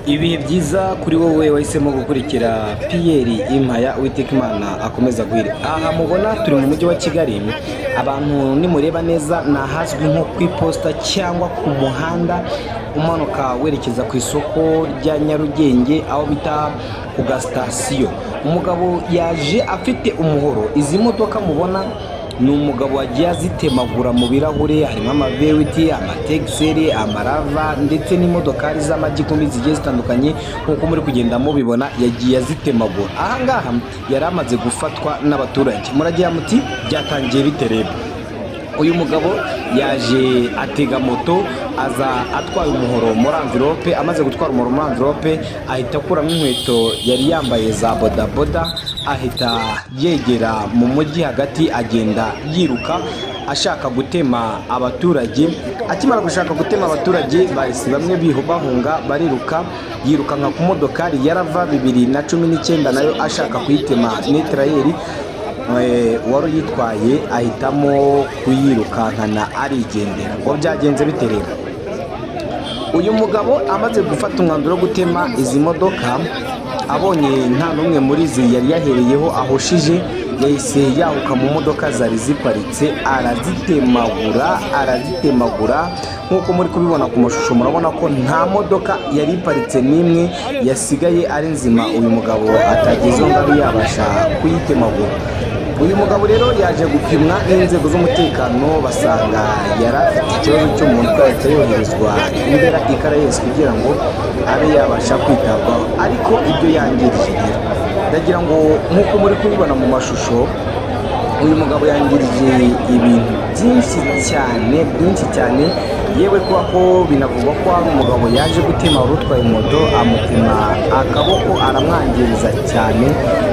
Ibihe byiza kuri wowe wahisemo gukurikira Pierre Impaya Uwiteka Imana akomeza guhira. Aha mubona turi mu mujyi wa Kigali, abantu nimureba neza nahazwi nko ku iposita cyangwa ku muhanda umanuka werekeza ku isoko rya Nyarugenge aho bita ku gasitasiyo. Umugabo yaje afite umuhoro. Izi modoka mubona ni umugabo wagiye azitemagura mu birahure, harimo amavewiti, amategiseri, amarava ndetse n'imodokari z'amagikumi zigiye zitandukanye. Nk'uko muri kugenda mubibona yagiye azitemagura. Ahangaha yari amaze gufatwa n'abaturage. Muragira muti byatangiye bite rero? Uyu mugabo yaje atega moto aza atwaye umuhoro muri amvirope. Amaze gutwara umuhoro muri amvirope ahita akuramo inkweto yari yambaye za bodaboda, ahita yegera mu mujyi hagati agenda yiruka ashaka gutema abaturage. Akimara gushaka gutema abaturage bahise bamwe bahunga bariruka, yirukanka ku modokari yarava 2019 nayo ashaka kuyitema netrayeri. Wari uyitwaye ahitamo kuyirukankana arigendera. Ngo byagenze biterera, uyu mugabo amaze gufata umwanzuro wo gutema izi modoka, abonye nta n'umwe muri zi yari yahereyeho ahoshije, yahise yahuka mu modoka zari ziparitse arazitemagura. Nk'uko muri kubibona ku mashusho murabona ko nta modoka yari iparitse n'imwe yasigaye ari nzima uyu mugabo atagezeho ngo abe yabasha kuyitemagura. Uyu mugabo rero yaje gupimwa n'inzego z'umutekano basanga yari afite ikibazo cyo mu mutwe, ahita yoherezwa imbera i Karayesi kugira ngo abe yabasha kwitabwaho. Ariko ibyo yangirije rero ndagira ngo nk'uko muri kubibona mu mashusho, uyu mugabo yangirije ibintu byinshi cyane, yewe kuba ko binavugwa ko ari umugabo yaje gutema wari utwaye moto, amutema akaboko aramwangiriza cyane.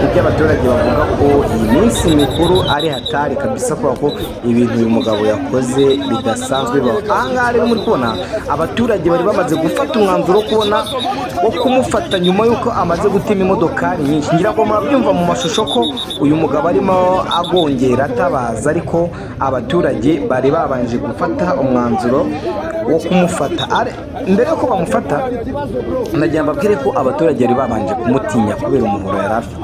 Ibyo abaturage bavuga ko iyi minsi mikuru ari hatari kabisa, kubera ko ibintu uyu mugabo yakoze bidasanzwe. Ahangaha rero muri kubona abaturage bari bamaze gufata umwanzuro wo kumufata nyuma y'uko amaze gutema imodokari nyinshi. Ngira ngo murabyumva mu mashusho ko uyu mugabo arimo agongera atabaza, ariko abaturage bari babanje gufata umwanzuro wo kumufata. Mbere yuko bamufata ndagira mbabwire ko abaturage bari babanje kumutinya kubera umuhoro yari afite.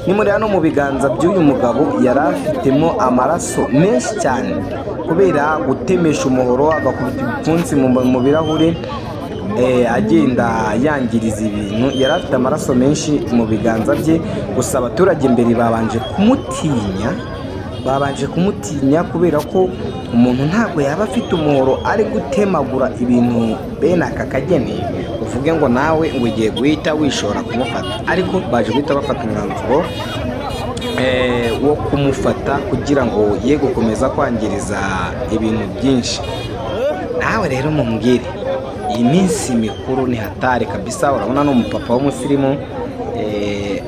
Ni muri hano mu biganza by'uyu mugabo yari afitemo amaraso menshi cyane kubera gutemesha umuhoro, agakubita ibipfunsi mu birahure, agenda yangiriza ibintu. Yari afite amaraso menshi mu biganza bye. Gusa abaturage mbere babanje kumutinya kubera ko umuntu ntabwo yaba afite umuhoro ari gutemagura ibintu bene aka kageni uvuge ngo nawe ngo ugiye guhita wishora kumufata. Ariko baje guhita bafata umwanzuro wo kumufata kugira ngo ye gukomeza kwangiriza ibintu byinshi. Nawe rero mumbwire, iyi minsi mikuru ni hatari kabisa. Urabona ni umupapa w'umusirimu,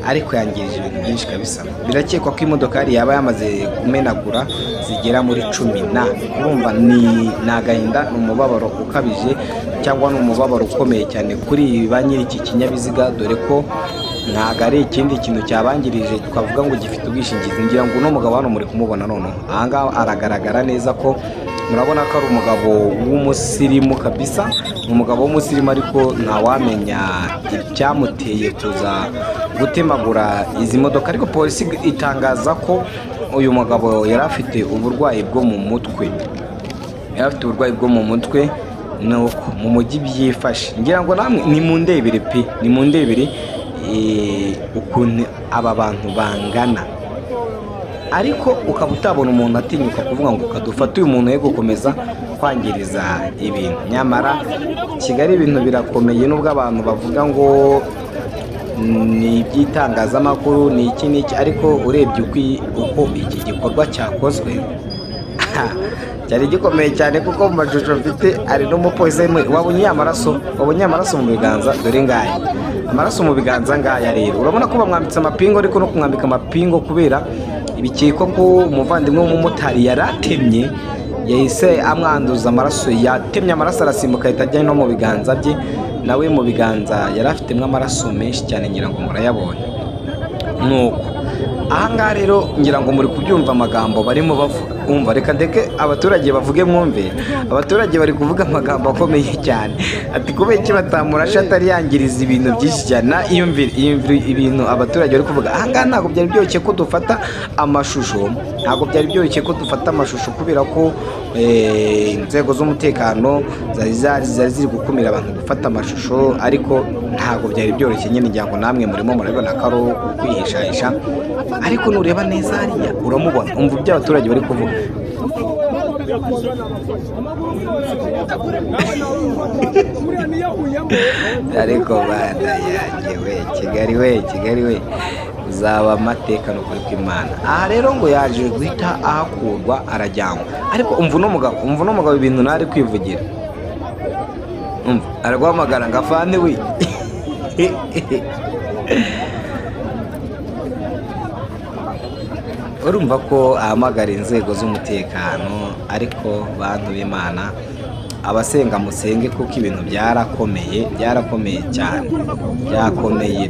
ariko yangirije ibintu byinshi kabisa. Birakekwa ko imodokari yaba yamaze kumenagura zigera muri 10. Urumva ni agahinda, ni umubabaro ukabije, cyangwa ni umubabaro ukomeye cyane kuri ba nyiri iki kinyabiziga, dore ko ntago ari ikindi kintu cyabangirije twavuga ngo gifite ubwishingizi. Ngira ngo uno mugabo hano muri kumubona noneho, ahangaha aragaragara neza ko murabona ko ari umugabo w'umusirimu kabisa, umugabo w'umusirimu, ariko ntawamenya icyamuteye kuza gutemagura izi modoka. Ariko polisi itangaza ko uyu mugabo yari afite uburwayi bwo mu mutwe. Nuko mu mujyi byifashe. Ngira ngo namwe nimundebere ukuntu aba bantu bangana, ariko ukaba utabona umuntu atinyuka kuvuga ngo kadufate uyu muntu ye gukomeza kwangiriza ibintu. Nyamara Kigali ibintu birakomeye, nubwo abantu bavuga ngo ni iby'itangazamakuru ni iki, ariko urebye uko iki gikorwa cyakozwe cyari gikomeye cyane, kuko mu mashusho mfite ari n'umupolisi. Wabonye amaraso mu biganza, dore ngaya amaraso mu biganza ngaya. Rero urabona ko bamwambitse amapingo, ariko no kumwambika amapingo kubera ibikekwa ko umuvandimwe w'umumotari yari atemye, yahise amwanduza amaraso. Yatemye amaraso arasimbuka ahita ajya no mu biganza bye, nawe mu biganza yari afitemo amaraso menshi cyane. Ngira ngo murayabonye. Nuko ahangaha rero ngira ngo muri kubyumva amagambo barimo bavuga. umva reka ndeke abaturage bavuge mwumve, abaturage bari kuvuga amagambo akomeye cyane ati kubera iki batamurasha atari yangiriza ibintu byinshi cyane. Iyumvire ibintu abaturage bari kuvuga. Ahangaha ntabwo byari byoroshye ko dufata amashusho, ntabwo byari byoroshye ko dufata amashusho kubera ko inzego z'umutekano zari ziri gukumira abantu gufata amashusho, ariko ntabwo byari byoroshye nyine ngira ngo namwe murimo murabibona ko ari ukwihishahisha, ariko nureba neza hariya uramubona, umva ibyo abaturage bari kuvuga. Ariko bana yanjye we Kigali we uzaba amateka no kuri kw'Imana. Aha rero ngo yaje guhita ahakurwa arajyanwa, ariko umva uno mugabo ibintu ntari kwivugira. Umva araguhamagara ngo afande we. Urumva ko ahamagara inzego z'umutekano, ariko bantu b'Imana abasenga musenge kuko ibintu byarakomeye cyane, byakomeye.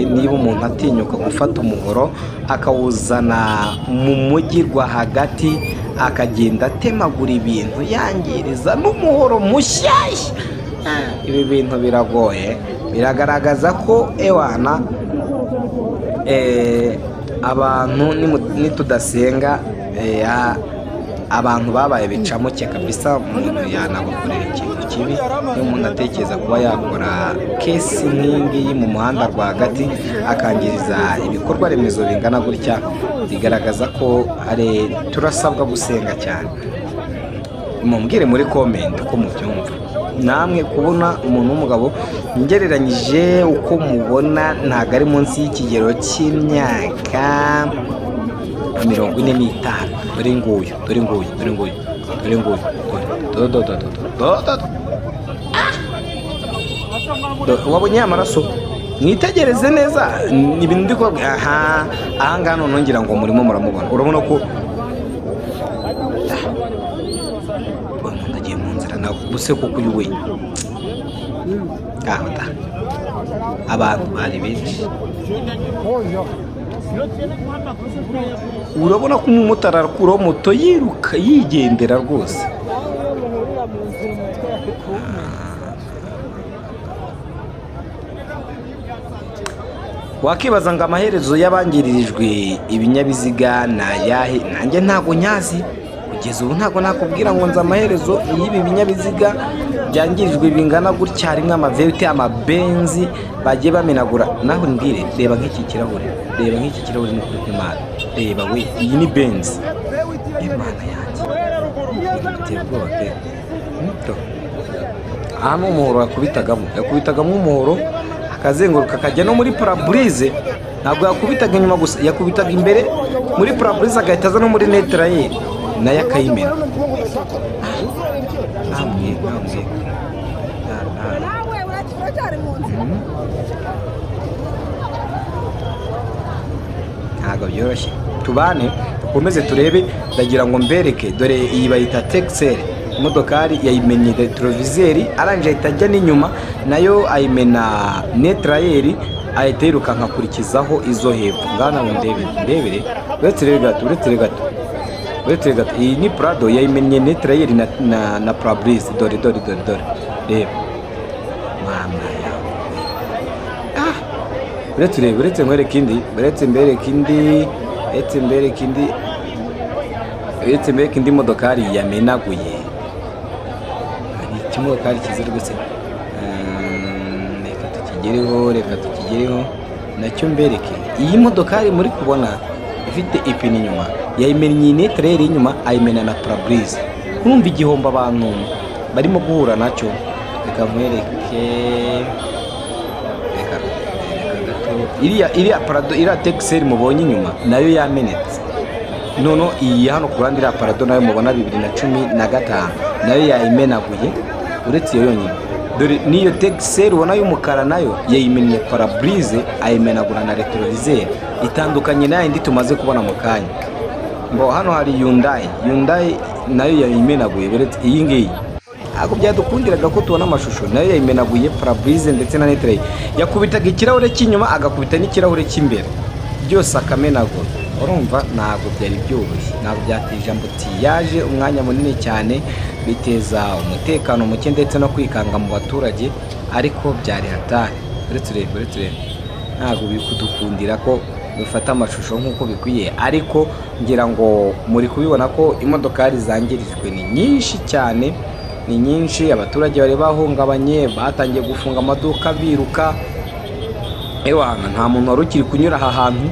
Niba umuntu atinyuka gufata umuhoro akawuzana mu mujyi rwagati akagenda atemagura ibintu yangiriza n'umuhoro mushyashya, ibi bintu biragoye, biragaragaza ko ewana abantu nitudasenga abantu babaye bicamuke kabisa. Umuntu yanagukorera ikintu kibi iyo umuntu atekereza kuba yakora kesi nk'ingiyi mu muhanda rwagati akangiriza ibikorwa remezo bingana gutya, bigaragaza ko turasabwa gusenga cyane. Mumbwire muri komenti ko mubyumva namwe, kubona umuntu w'umugabo ngereranyije uko mubona ntabwo ari munsi y'ikigero cy'imyaka 45. Dore nguyu wabonye amaraso, mwitegereze neza ibintu ndi kubabwira. Ahangaha none ngira ngo murimo muramubona, urabona ko umuntu agiye mu nzira nawe buse kuko uyu we abantu bari benshi. Urabona ko umumotari arakuraho moto yiruka yigendera rwose. Wakibaza ngo amaherezo y'abangiririjwe ibinyabiziga ni ayahe? Nanjye ntabwo nyazi kugeza ubu, ntabwo nakubwira ngo nzi amaherezo y'ibi binyabiziga byangirijwe bingana gutya. Harimo amaverite, amabenzi bagiye bamenagura. Naho mbwire, reba nk'iki kirahure ni kuri kw'Imana. Reba we, iyi ni benzi. Imana yanjye biteye ubwoba pe. Aha ni umuhoro yakubitagamo umuhoro akazenguruka akajya no muri paraburize. Ntabwo yakubitaga inyuma gusa, yakubitaga imbere muri paraburize agahita aza no muri netrayeri nayo akayimena. Ntabwo byoroshye, tubane dukomeze turebe. Ndagira ngo mbereke, dore iyi bayita Texel, imodokari yayimennye retroviseri, arangije ahita ajya n'inyuma nayo ayimena netrayeri, ahita yiruka nkakurikizaho izo hepfo. Ngana ngo ndebere, uretse gato, iyi ni Prado yayimennye netrayeri na parabrise. Dore reba mama yawe. Uretse mbereke indi modokari yamenaguye. Ikimodokari kiza rwose, reka tukigereho nacyo mbereke. Iyi modokari muri kubona ifite ipine inyuma, yayimennye netrayeri inyuma, ayimena na parabrise. Urumva igihombo abantu barimo guhura nacyo. Reka mwereke, iriya Prado, iriya Texel mubonye inyuma nayo yamenetse. Nono iyi hano ku ruhande iriya Prado nayo mubona 2015 nayo yayimenaguye. Uretse iyo yonyine, dore niyo Texel ubona y'umukara nayo yayimennye parabrise, ayimenagura na retroviseur. Itandukanye nayo indi tumaze kubona mu kanya. Ngo hano hari Hyundai nayo yayimenaguye. Uretse iyi ngiyi ntabwo byadukundiraga ko tubona amashusho, nayo yayimenaguye parabrise ndetse na netrayeri. Yakubitaga ikirahure cy'inyuma agakubita n'ikirahure cy'imbere, byose akamenagura. urumva ntabwo byari byoroshye, ntabwo byateje ambutiyaje umwanya munini cyane, biteza umutekano muke ndetse no kwikanga mu baturage, ariko byari hatari. uretse urebe ntabwo biri kudukundira ko dufata amashusho nk'uko bikwiye, ariko ngira ngo muri kubibona ko imodokari zangirijwe ni nyinshi cyane, ni nyinshi. Abaturage bari bahungabanye, batangiye gufunga amaduka biruka. Ewana, nta muntu wari ukiri kunyura aha hantu,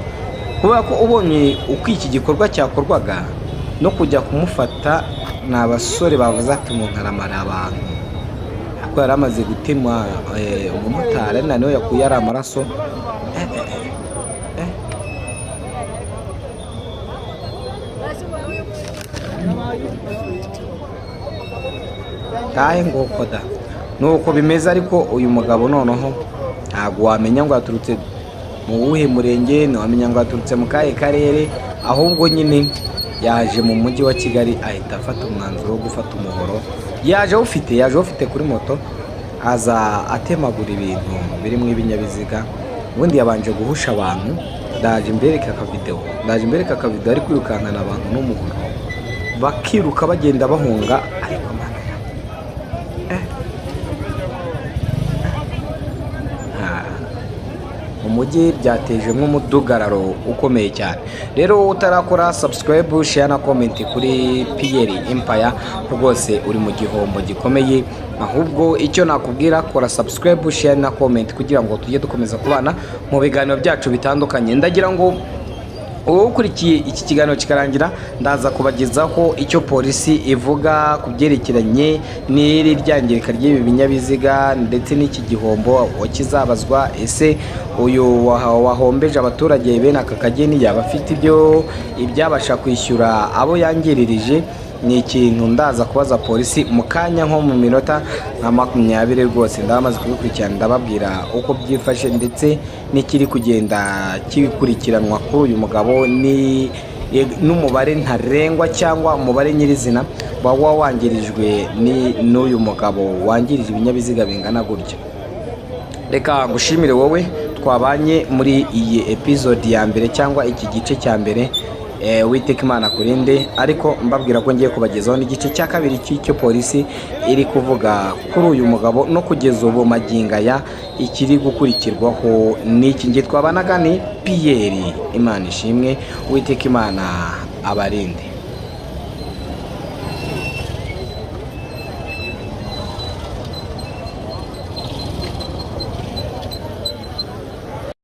kubera ko ubonye uko iki gikorwa cyakorwaga no kujya kumufata, ni abasore bavuze ati umuntu aramara abantu, kuko yari amaze gutema umumotari, ari nawe yakuye ari amaraso. Tahe ngoko da nuko bimeze, ariko uyu mugabo noneho ntabwo wamenya ngo yaturutse mu wuhe murenge, ntiwamenya ngo yaturutse mu kahe karere, ahubwo nyine yaje mu mujyi wa Kigali ahita afata umwanzuro wo gufata umuhoro. Yaje awufite kuri moto, aza atemagura ibintu birimo ibinyabiziga. Ubundi yabanje guhusha abantu, ndaje mbereka akavideo ari kwirukankana abantu n'umuhoro, bakiruka bagenda bahunga, ariko umujyi byatejemo umudugararo ukomeye cyane. Rero utarakora subscribe, share na comment kuri Pierre Empire, rwose uri mu gihombo gikomeye. Ahubwo icyo nakubwira, kora subscribe, share na comment kugira ngo tujye dukomeza kubana mu biganiro byacu bitandukanye. Ndagira ngo wowe ukurikiye iki kiganiro kikarangira, ndaza kubagezaho icyo polisi ivuga ku byerekeranye n'iri ryangirika ry'ibi binyabiziga ndetse n'iki gihombo kizabazwa. Ese uyu wahombeje abaturage bene aka kageni yaba afite ibyabasha kwishyura abo yangiririje? Ni ikintu ndaza kubaza polisi mu kanya, nko mu minota nka 20 rwose. Ndamaze kubikurikirana, ndababwira uko byifashe ndetse n'ikiri kugenda kibikurikiranwa kuri uyu mugabo, n'umubare ntarengwa cyangwa umubare nyirizina waba wangirijwe n'uyu mugabo wangirije ibinyabiziga bingana gutya. Reka ngushimire wowe twabanye muri iyi episode ya mbere cyangwa iki gice cya mbere. Uwiteka Imana kurinde, ariko mbabwira ko ngiye kubagezaho n'igice cya kabiri cy'icyo polisi iri kuvuga kuri uyu mugabo, no kugeza ubu maginga ya ikiri gukurikirwaho n'iki. Ngiye twabanaga ni Pierre, Imana ishimwe, Uwiteka Imana abarinde.